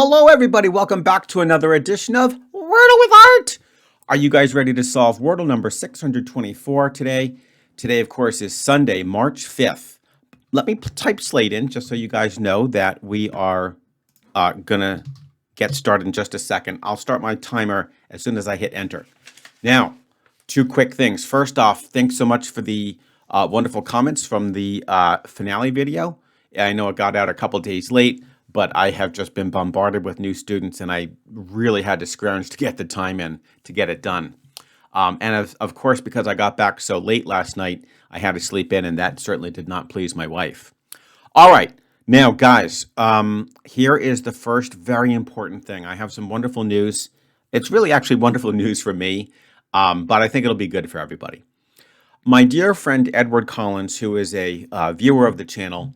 Hello, everybody. Welcome back to another edition of Wordle with Art. Are you guys ready to solve Wordle number 624 today? Today, of course, is Sunday, March 5th. Let me type slate in just so you guys know that we are going to get started in just a second. I'll start my timer as soon as I hit enter. Now, two quick things. First off, thanks so much for the wonderful comments from the finale video. I know it got out a couple days late, but I have just been bombarded with new students, and I really had to scrounge to get the time in to get it done. And of course, because I got back so late last night, I had to sleep in, and that certainly did not please my wife. All right. Now, guys, here is the first very important thing. I have some wonderful news. It's really actually wonderful news for me, but I think it'll be good for everybody. My dear friend Edward Collins, who is a viewer of the channel,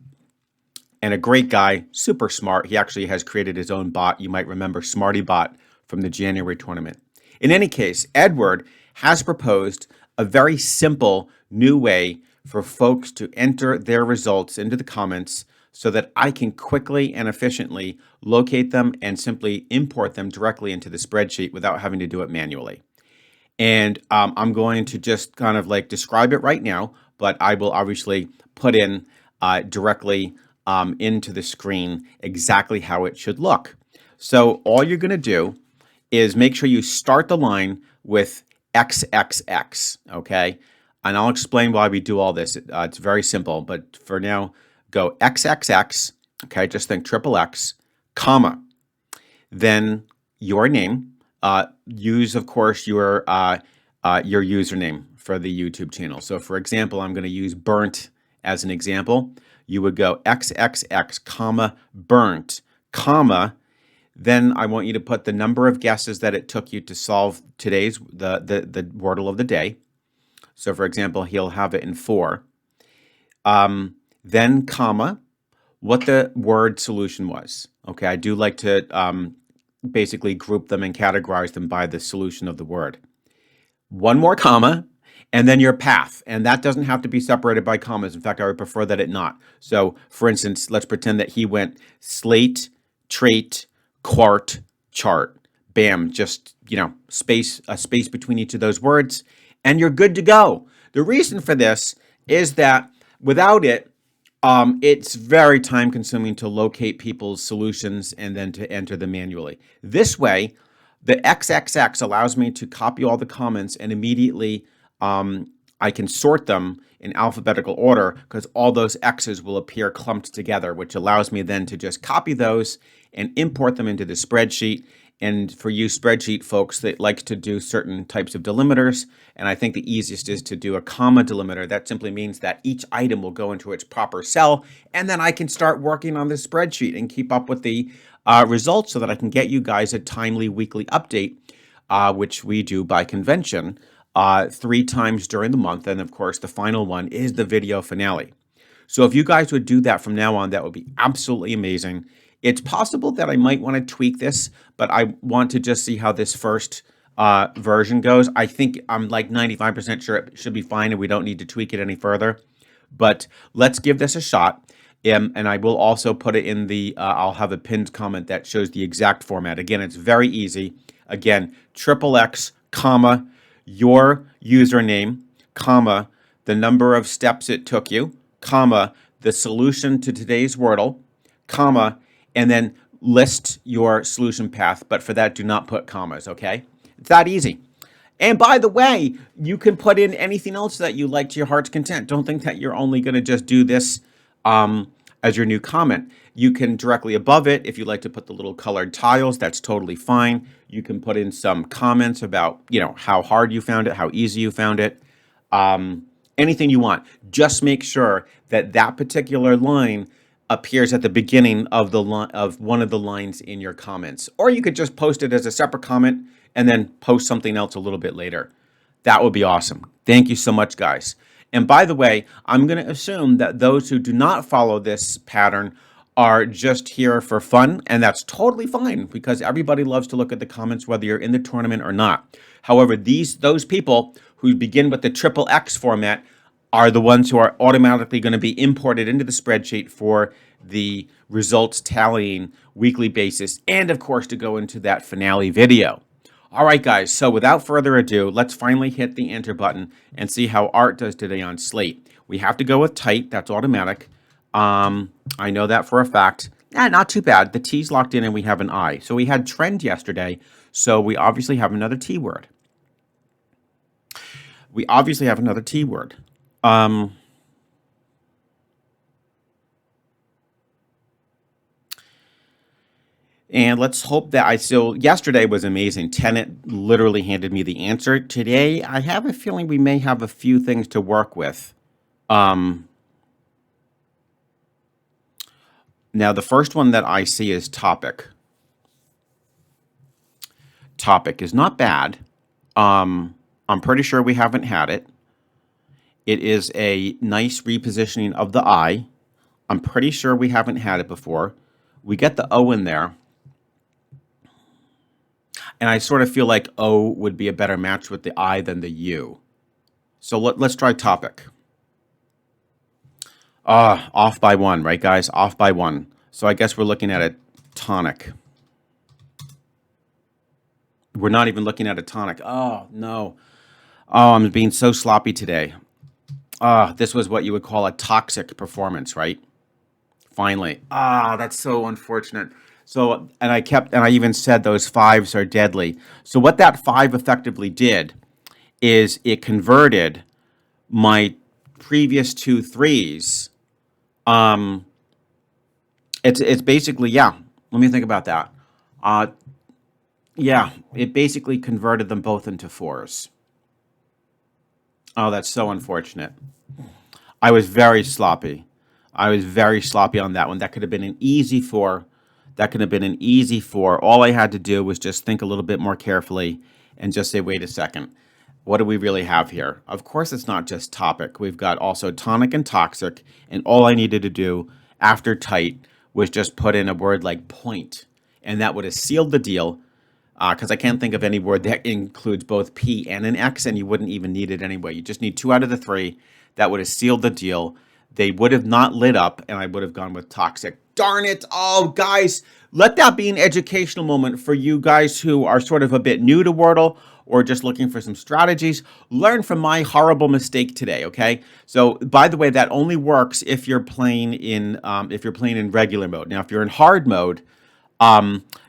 and a great guy, super smart. He actually has created his own bot. You might remember Smarty Bot from the January tournament. In any case, Edward has proposed a very simple new way for folks to enter their results into the comments so that I can quickly and efficiently locate them and simply import them directly into the spreadsheet without having to do it manually. And I'm going to just kind of like describe it right now, but I will obviously put in directly into the screen exactly how it should look. So all you're going to do is make sure you start the line with XXX, okay? And I'll explain why we do all this. It's very simple, but for now, go XXX, okay? Just think triple X, comma, then your name. Use, of course, your username for the YouTube channel. So for example, I'm going to use burnt as an example. You would go XXX, comma, burnt, comma, then I want you to put the number of guesses that it took you to solve today's, the Wordle of the day. So for example, he'll have it in 4. Then comma, what the word solution was. Okay, I do like to basically group them and categorize them by the solution of the word. One more comma, and then your path. And that doesn't have to be separated by commas. In fact, I would prefer that it not. So for instance, let's pretend that he went slate, trait, quart, chart. Bam, just, a space between each of those words, and you're good to go. The reason for this is that without it, it's very time consuming to locate people's solutions and then to enter them manually. This way, the XXX allows me to copy all the comments and immediately I can sort them in alphabetical order because all those X's will appear clumped together, which allows me then to just copy those and import them into the spreadsheet. And for you spreadsheet folks that like to do certain types of delimiters, and I think the easiest is to do a comma delimiter. That simply means that each item will go into its proper cell, and then I can start working on the spreadsheet and keep up with the results so that I can get you guys a timely weekly update, which we do by convention 3 times during the month. And of course, the final one is the video finale. So if you guys would do that from now on, that would be absolutely amazing. It's possible that I might want to tweak this, but I want to just see how this first version goes. I think I'm like 95% sure it should be fine and we don't need to tweak it any further. But let's give this a shot. And I will also put it in the, I'll have a pinned comment that shows the exact format. Again, it's very easy. Again, triple X, comma, your username, comma, the number of steps it took you, comma, the solution to today's Wordle, comma, and then list your solution path. But for that, do not put commas, okay? It's that easy. And by the way, you can put in anything else that you like to your heart's content. Don't think that you're only going to just do this as your new comment. You can directly above it, if you like to put the little colored tiles, that's totally fine. You can put in some comments about, how hard you found it, how easy you found it, anything you want. Just make sure that that particular line appears at the beginning of the of one of the lines in your comments. Or you could just post it as a separate comment and then post something else a little bit later. That would be awesome. Thank you so much, guys. And by the way, I'm going to assume that those who do not follow this pattern are just here for fun, and that's totally fine because everybody loves to look at the comments whether you're in the tournament or not. However, those people who begin with the triple X format are the ones who are automatically going to be imported into the spreadsheet for the results tallying weekly basis, and of course to go into that finale video. All right, guys, so without further ado, let's finally hit the enter button and see how Art does today on Slate. We have to go with tight. That's automatic. I know that for a fact. Not too bad. The T's locked in and we have an I. So we had trend yesterday, so we obviously have another T word. And let's hope that so yesterday was amazing. Tenet literally handed me the answer. Today, I have a feeling we may have a few things to work with. Now, the first one that I see is topic. Topic is not bad. I'm pretty sure we haven't had it. It is a nice repositioning of the I. I'm pretty sure we haven't had it before. We get the O in there. And I sort of feel like O would be a better match with the I than the U. So let's try topic. Off by one, right, guys? Off by one. So I guess we're looking at a tonic. We're not even looking at a tonic. Oh, no. Oh, I'm being so sloppy today. This was what you would call a toxic performance, right? Finally. That's so unfortunate. So, and I even said those fives are deadly. So what that five effectively did is it converted my previous two threes. It's basically, yeah, let me think about that. Yeah, it basically converted them both into fours. Oh, that's so unfortunate. I was very sloppy. I was very sloppy on that one. That could have been an easy four. That could have been an easy four. All I had to do was just think a little bit more carefully and just say, wait a second. What do we really have here? Of course, it's not just topic. We've got also tonic and toxic. And all I needed to do after tight was just put in a word like point. And that would have sealed the deal. Because I can't think of any word that includes both P and an X, and you wouldn't even need it anyway. You just need 2 out of the 3. That would have sealed the deal. They would have not lit up, and I would have gone with toxic. Darn it. Oh, guys, let that be an educational moment for you guys who are sort of a bit new to Wordle or just looking for some strategies. Learn from my horrible mistake today, okay? So, by the way, that only works if you're playing in regular mode. Now, if you're in hard mode,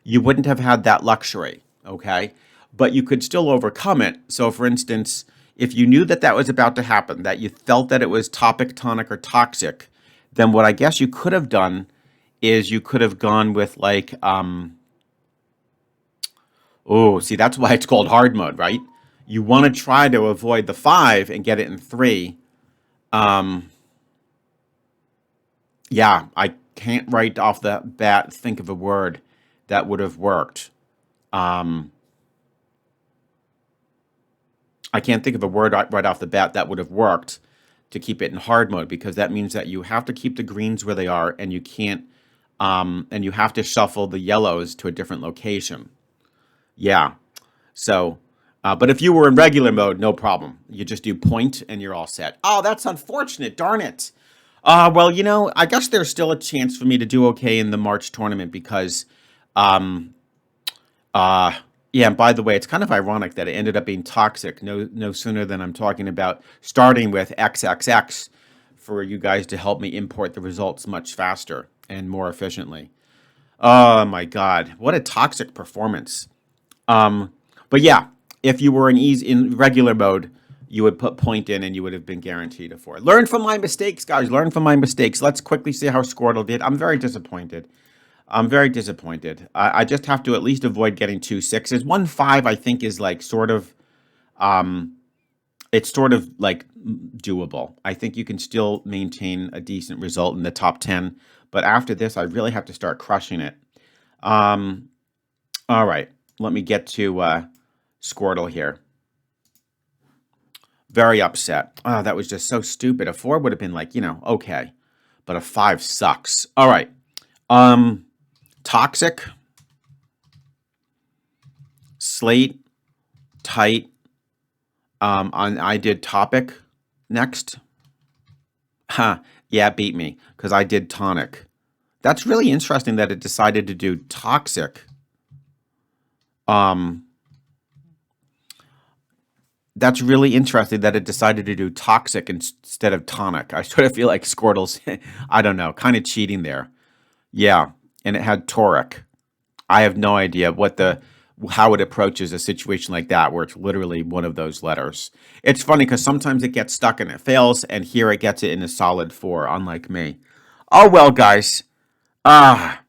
you wouldn't have had that luxury, okay? But you could still overcome it. So, for instance, if you knew that that was about to happen, that you felt that it was topic, tonic, or toxic, then what I guess you could have done is you could have gone with like, see, that's why it's called hard mode, right? You want to try to avoid the 5 and get it in 3. Yeah, I can't right off the bat think of a word that would have worked. I can't think of a word right off the bat that would have worked to keep it in hard mode, because that means that you have to keep the greens where they are, and you can't, and you have to shuffle the yellows to a different location. Yeah. So, but if you were in regular mode, no problem. You just do point and you're all set. Oh, that's unfortunate. Darn it. Well, you know, I guess there's still a chance for me to do okay in the March tournament because, yeah, and by the way, it's kind of ironic that it ended up being toxic no sooner than I'm talking about starting with XXX for you guys to help me import the results much faster and more efficiently. Oh my God, what a toxic performance. But yeah, if you were in regular mode, you would put point in and you would have been guaranteed a 4. Learn from my mistakes, guys. Learn from my mistakes. Let's quickly see how Squirtle did. I'm very disappointed. I just have to at least avoid getting 2 6s. 1 5, I think, is like sort of, it's sort of like doable. I think you can still maintain a decent result in the top 10. But after this, I really have to start crushing it. All right. Let me get to Squirtle here. Very upset. Oh, that was just so stupid. A 4 would have been like, you know, okay. But a 5 sucks. All right. Toxic. Slate. Tight. I did topic next. Yeah, beat me because I did tonic. That's really interesting that it decided to do toxic. That's really interesting that it decided to do toxic instead of tonic. I sort of feel like Squirtle's, I don't know, kind of cheating there. Yeah, and it had toric. I have no idea how it approaches a situation like that where it's literally one of those letters. It's funny because sometimes it gets stuck and it fails, and here it gets it in a solid 4, unlike me. Oh well, guys. Ah,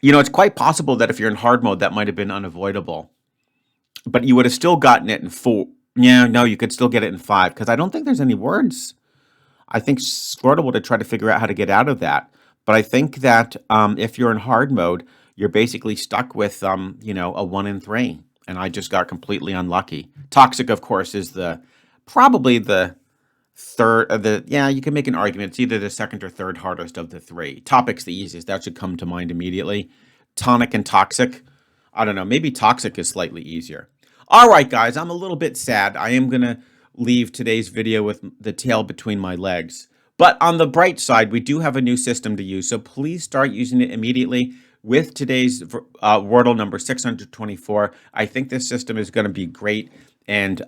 it's quite possible that if you're in hard mode, that might have been unavoidable. But you would have still gotten it in 4. Yeah, no, you could still get it in 5 because I don't think there's any words. I think Squirtle would have tried to figure out how to get out of that. But I think that if you're in hard mode, you're basically stuck with, a 1 in 3. And I just got completely unlucky. Toxic, of course, is probably the third of you can make an argument. It's either the second or third hardest of the 3. Topic's the easiest. That should come to mind immediately. Tonic and toxic. I don't know. Maybe toxic is slightly easier. All right, guys, I'm a little bit sad. I am going to leave today's video with the tail between my legs. But on the bright side, we do have a new system to use, so please start using it immediately with today's Wordle number 624. I think this system is going to be great and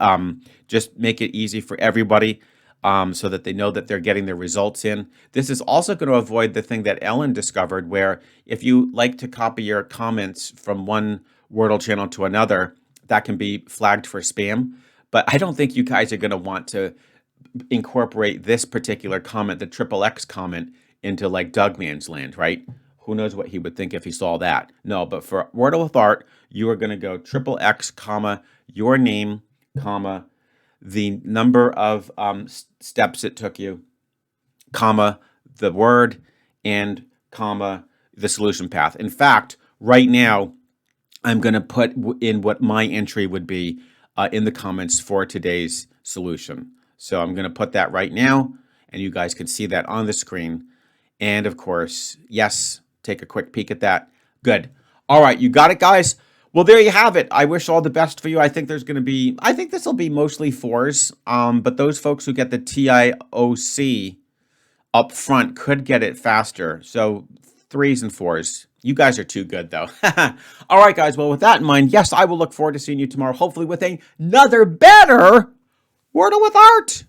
just make it easy for everybody so that they know that they're getting their results in. This is also going to avoid the thing that Ellen discovered, where if you like to copy your comments from one Wordle channel to another, that can be flagged for spam. But I don't think you guys are going to want to incorporate this particular comment, the XXX comment, into like Dougman's Land, right? Who knows what he would think if he saw that? No, but for Wordle with Art, you are going to go XXX, comma, your name, comma, the number of steps it took you, comma, the word, and comma, the solution path. In fact, right now, I'm going to put in what my entry would be in the comments for today's solution. So I'm going to put that right now, and you guys can see that on the screen. And of course, yes, take a quick peek at that. Good. All right, you got it, guys? Well, there you have it. I wish all the best for you. I think this will be mostly 4s, but those folks who get the TIOC up front could get it faster. So 3s and 4s. You guys are too good, though. All right, guys. Well, with that in mind, yes, I will look forward to seeing you tomorrow, hopefully with another better Wordle with Art.